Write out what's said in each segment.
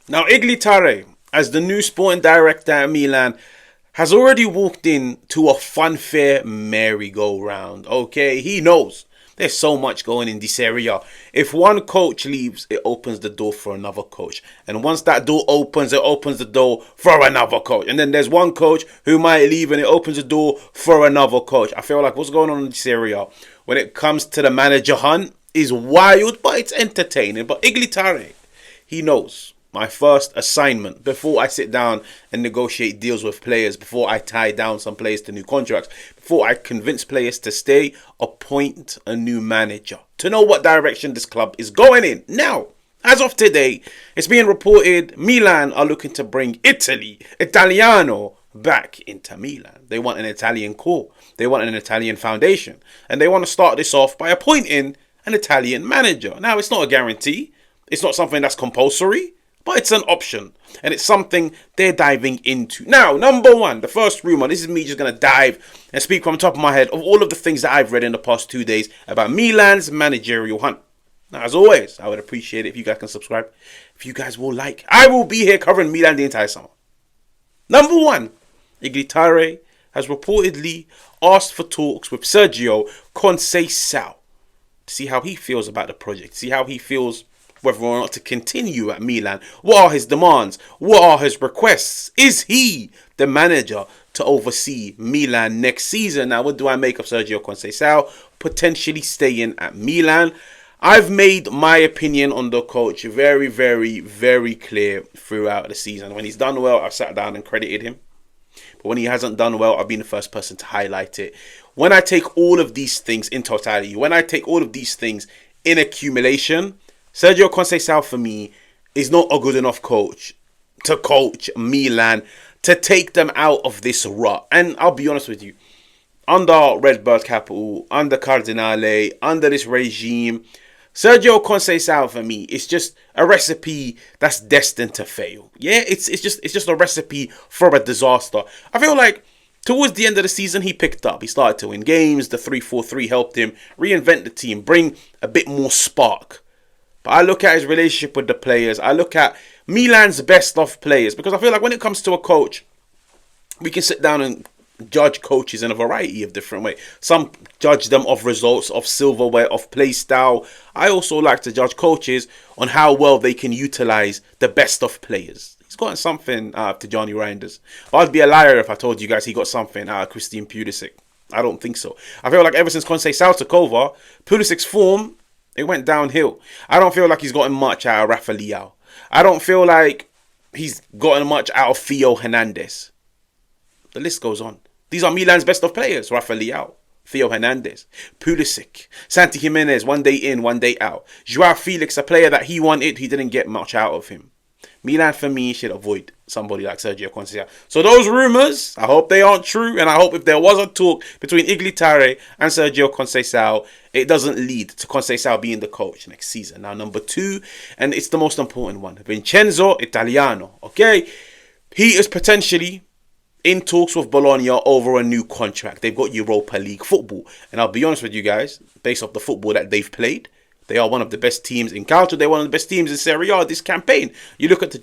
Now, Igli Tare, as the new sporting director at Milan, has already walked in to a funfair merry-go-round. Okay, he knows there's so much going in this area. If one coach leaves, it opens the door for another coach. And once that door opens, it opens the door for another coach. And then there's one coach who might leave and it opens the door for another coach. I feel like what's going on in this area when it comes to the manager hunt is wild, but it's entertaining. But Igli Tare, he knows. My first assignment before I sit down and negotiate deals with players, before I tie down some players to new contracts, before I convince players to stay, appoint a new manager to know what direction this club is going in. Now, as of today, it's being reported Milan are looking to bring Italiano back into Milan. They want an Italian core. They want an Italian foundation. And they want to start this off by appointing an Italian manager. Now, it's not a guarantee. It's not something that's compulsory. But it's an option, and it's something they're diving into. Now, number one, the first rumor, this is me just going to dive and speak from the top of my head of all of the things that I've read in the past 2 days about Milan's managerial hunt. Now, as always, I would appreciate it if you guys can subscribe. If you guys will like, I will be here covering Milan the entire summer. Number one, Igli Tare has reportedly asked for talks with Sergio Conceicao to see how he feels about the project, see how he feels whether or not to continue at Milan. What are his demands? What are his requests? Is he the manager to oversee Milan next season? Now, what do I make of Sergio Conceicao potentially staying at Milan? I've made my opinion on the coach very, very, very clear throughout the season. When he's done well, I've sat down and credited him. But when he hasn't done well, I've been the first person to highlight it. When I take all of these things in totality, when I take all of these things in accumulation, Sergio Conceição for me is not a good enough coach to coach Milan, to take them out of this rut. And I'll be honest with you, under Redbird Capital, under Cardinale, under this regime, Sergio Conceição for me is just a recipe that's destined to fail. Yeah, it's just a recipe for a disaster. I feel like towards the end of the season, he picked up. He started to win games. The 3-4-3 helped him reinvent the team, bring a bit more spark. I look at his relationship with the players. I look at Milan's best of players. Because I feel like when it comes to a coach, we can sit down and judge coaches in a variety of different ways. Some judge them off results, of silverware, of play style. I also like to judge coaches on how well they can utilize the best of players. He's gotten something out of Johnny Reinders. I'd be a liar if I told you guys he got something out of Christian Pulisic. I don't think so. I feel like ever since Conceição took over, Pulisic's form, it went downhill. I don't feel like he's gotten much out of Rafa Leao. I don't feel like he's gotten much out of Theo Hernandez. The list goes on. These are Milan's best of players. Rafa Leao, Theo Hernandez, Pulisic, Santi Jimenez, one day in, one day out. Joao Felix, a player that he wanted, he didn't get much out of him. Milan, for me, should avoid somebody like Sergio Conceição. So those rumours, I hope they aren't true. And I hope if there was a talk between Igli Tare and Sergio Conceição, it doesn't lead to Conceição being the coach next season. Now, number two, and it's the most important one, Vincenzo Italiano. Okay, he is potentially in talks with Bologna over a new contract. They've got Europa League football. And I'll be honest with you guys, based off the football that they've played, they are one of the best teams in Calcio. They're one of the best teams in Serie A this campaign. You look at the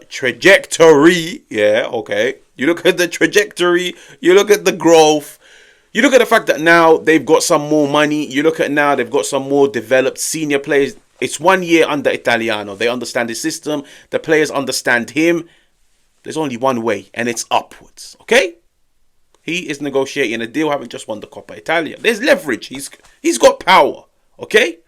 trajectory. Yeah, okay. You look at the trajectory. You look at the growth. You look at the fact that now they've got some more money. You look at now they've got some more developed senior players. It's 1 year under Italiano. They understand his system. The players understand him. There's only one way, and it's upwards. Okay? He is negotiating a deal, having just won the Coppa Italia. There's leverage. He's got power. Okay?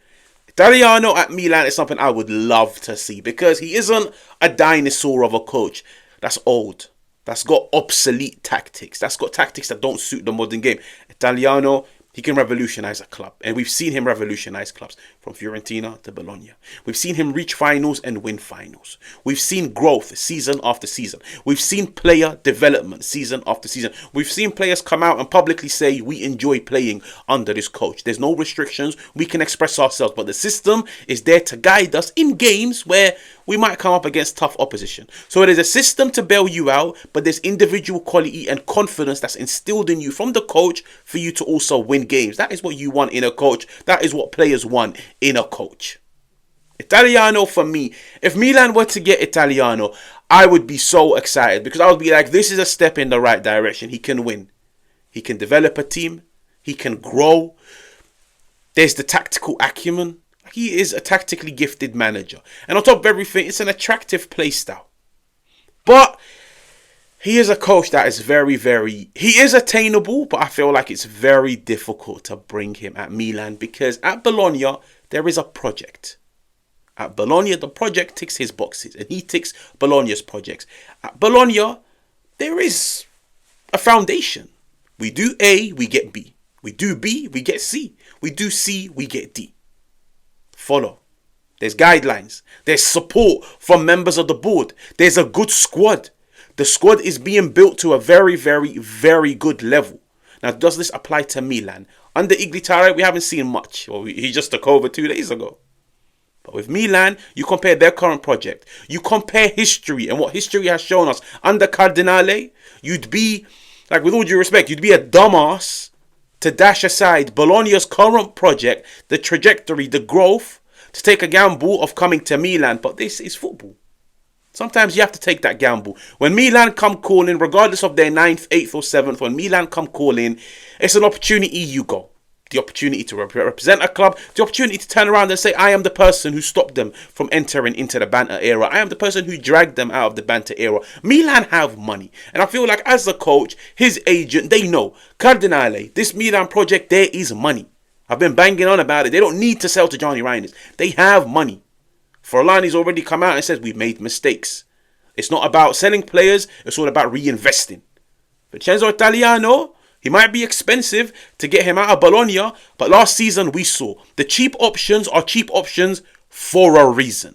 Italiano at Milan is something I would love to see because he isn't a dinosaur of a coach that's old, that's got obsolete tactics, that's got tactics that don't suit the modern game. Italiano, he can revolutionize a club. And we've seen him revolutionize clubs from Fiorentina to Bologna. We've seen him reach finals and win finals. We've seen growth season after season. We've seen player development season after season. We've seen players come out and publicly say, we enjoy playing under this coach. There's no restrictions. We can express ourselves. But the system is there to guide us in games where we might come up against tough opposition. So there's a system to bail you out, but there's individual quality and confidence that's instilled in you from the coach for you to also win games. That is what you want in a coach. That is what players want in a coach. Italiano for me, if Milan were to get Italiano, I would be so excited because I would be like, this is a step in the right direction. He can win. He can develop a team. He can grow. There's the tactical acumen. He is a tactically gifted manager. And on top of everything, it's an attractive play style. But he is a coach that is he is attainable, but I feel like it's very difficult to bring him at Milan because at Bologna, there is a project. At Bologna, the project ticks his boxes and he ticks Bologna's projects. At Bologna, there is a foundation. We do A, we get B. We do B, we get C. We do C, we get D. Follow. There's guidelines. There's support from members of the board. There's a good squad. The squad is being built to a very, very good level. Now, does this apply to Milan? Under Igli Tare, we haven't seen much. Well, he just took over 2 days ago. But with Milan, you compare their current project. You compare history and what history has shown us. Under Cardinale, you'd be, like with all due respect, you'd be a dumbass to dash aside Bologna's current project, the trajectory, the growth, to take a gamble of coming to Milan. But this is football. Sometimes you have to take that gamble. When Milan come calling, regardless of their 9th, 8th or 7th, when Milan come calling, it's an opportunity you go. The opportunity to represent a club, the opportunity to turn around and say, I am the person who stopped them from entering into the banter era. I am the person who dragged them out of the banter era. Milan have money. And I feel like as a coach, his agent, they know. Cardinale, this Milan project, there is money. I've been banging on about it. They don't need to sell to Johnny Reinders. They have money. Forlani's already come out and said, we've made mistakes. It's not about selling players. It's all about reinvesting. Vincenzo Italiano, he might be expensive to get him out of Bologna, but last season we saw the cheap options are cheap options for a reason.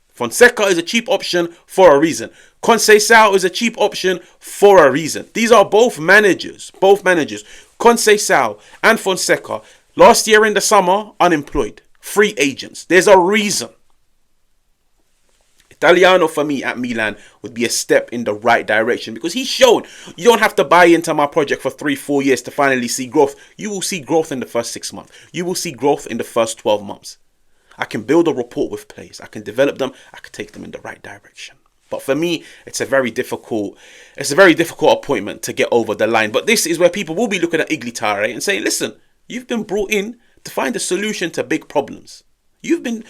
Fonseca is a cheap option for a reason. Conceicao is a cheap option for a reason. These are both managers. Conceicao and Fonseca, last year in the summer, unemployed. Free agents. There's a reason. Italiano for me at Milan would be a step in the right direction because he showed you don't have to buy into my project for 3-4 years to finally see growth. You will see growth in the first 6 months. You will see growth in the first 12 months. I can build a rapport with players. I can develop them. I can take them in the right direction. But for me, it's a very difficult appointment to get over the line. But this is where people will be looking at Igli Tare and saying, listen, you've been brought in to find a solution to big problems. You've been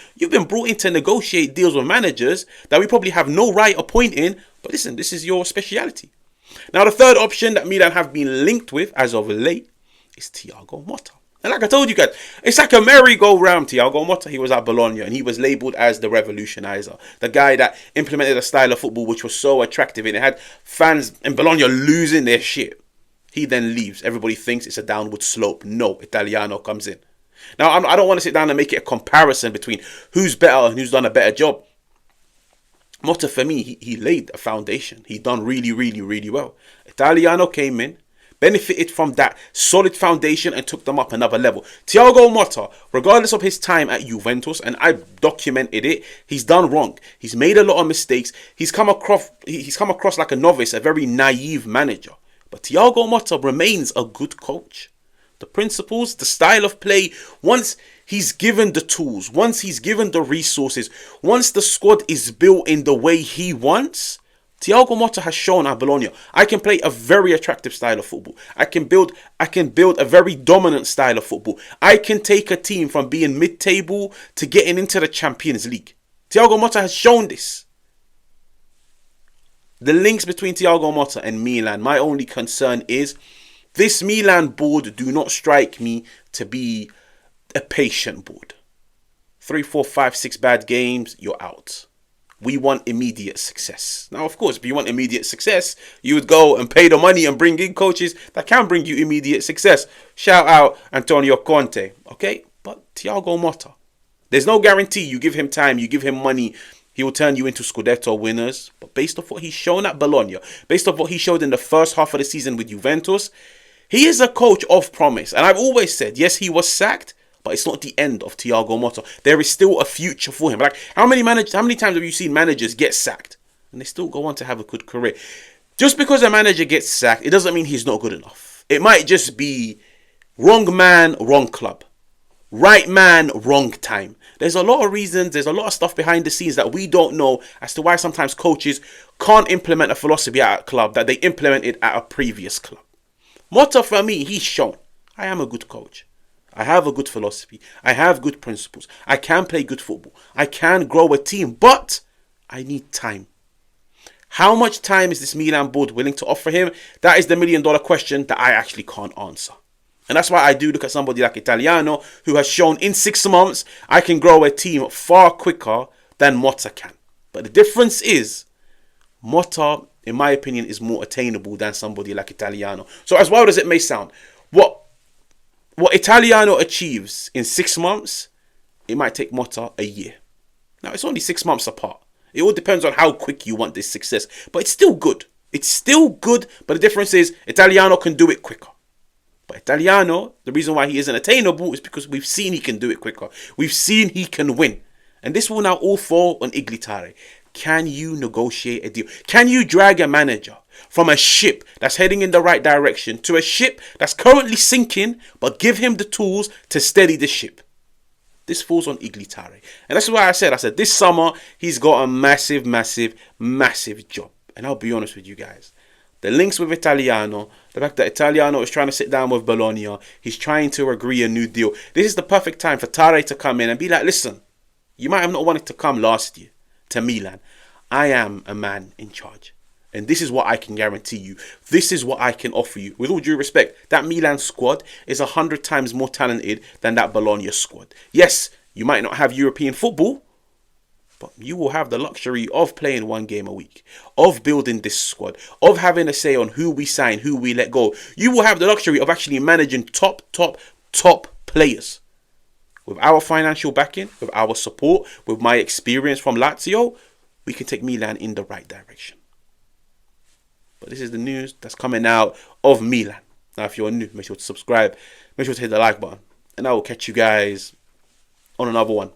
brought in to negotiate deals with managers that we probably have no right appointing. But listen, this is your speciality. Now, the third option that Milan have been linked with as of late is Thiago Motta. And like I told you guys, it's like a merry-go-round. Thiago Motta, he was at Bologna and he was labelled as the revolutionizer. The guy that implemented a style of football which was so attractive and it had fans in Bologna losing their shit. He then leaves. Everybody thinks it's a downward slope. No, Italiano comes in. Now, I don't want to sit down and make it a comparison between who's better and who's done a better job. Motta, for me, he laid a foundation. He done really well. Italiano came in, benefited from that solid foundation and took them up another level. Thiago Motta, regardless of his time at Juventus, and I documented it, he's done wrong. He's made a lot of mistakes. He's come across like a novice, a very naive manager. But Thiago Motta remains a good coach. The principles, the style of play, once he's given the tools, once he's given the resources, once the squad is built in the way he wants, Thiago Motta has shown at Bologna, I can play a very attractive style of football. I can build a very dominant style of football. I can take a team from being mid-table to getting into the Champions League. Thiago Motta has shown this. The links between Thiago Motta and Milan, my only concern is this Milan board do not strike me to be a patient board. 3, 4, 5, 6 bad games, you're out. We want immediate success. Now, of course, if you want immediate success, you would go and pay the money and bring in coaches that can bring you immediate success. Shout out Antonio Conte, okay? But Thiago Motta, there's no guarantee. You give him time, you give him money, he will turn you into Scudetto winners. But based off what he's shown at Bologna, based off what he showed in the first half of the season with Juventus, he is a coach of promise. And I've always said, yes, he was sacked, but it's not the end of Thiago Motta. There is still a future for him. Like, how many times have you seen managers get sacked and they still go on to have a good career? Just because a manager gets sacked, it doesn't mean he's not good enough. It might just be wrong man, wrong club. Right man, wrong time. There's a lot of reasons, there's a lot of stuff behind the scenes that we don't know as to why sometimes coaches can't implement a philosophy at a club that they implemented at a previous club. Motta, for me, he's shown I am a good coach. I have a good philosophy. I have good principles. I can play good football. I can grow a team, but I need time. How much time is this Milan board willing to offer him? That is the $1 million question that I actually can't answer. And that's why I do look at somebody like Italiano, who has shown in 6 months I can grow a team far quicker than Motta can. But the difference is, Motta, in my opinion, is more attainable than somebody like Italiano. So as wild as it may sound, what Italiano achieves in 6 months, it might take Motta a year. Now, it's only 6 months apart. It all depends on how quick you want this success. But it's still good. It's still good, but the difference is Italiano can do it quicker. But Italiano, the reason why he isn't attainable is because we've seen he can do it quicker. We've seen he can win. And this will now all fall on Igli Tare. Can you negotiate a deal? Can you drag a manager from a ship that's heading in the right direction to a ship that's currently sinking, but give him the tools to steady the ship? This falls on Igli Tare. And that's why I said this summer, he's got a massive, massive, massive job. And I'll be honest with you guys. The links with Italiano, the fact that Italiano is trying to sit down with Bologna, he's trying to agree a new deal. This is the perfect time for Tare to come in and be like, listen, you might have not wanted to come last year to Milan. I am a man in charge. And this is what I can guarantee you. This is what I can offer you. With all due respect, that Milan squad is 100 times more talented than that Bologna squad. Yes, you might not have European football, but you will have the luxury of playing 1 game a week, of building this squad, of having a say on who we sign, who we let go. You will have the luxury of actually managing top players. With our financial backing, with our support, with my experience from Lazio, we can take Milan in the right direction. But this is the news that's coming out of Milan. Now, if you're new, make sure to subscribe. Make sure to hit the like button. And I will catch you guys on another one.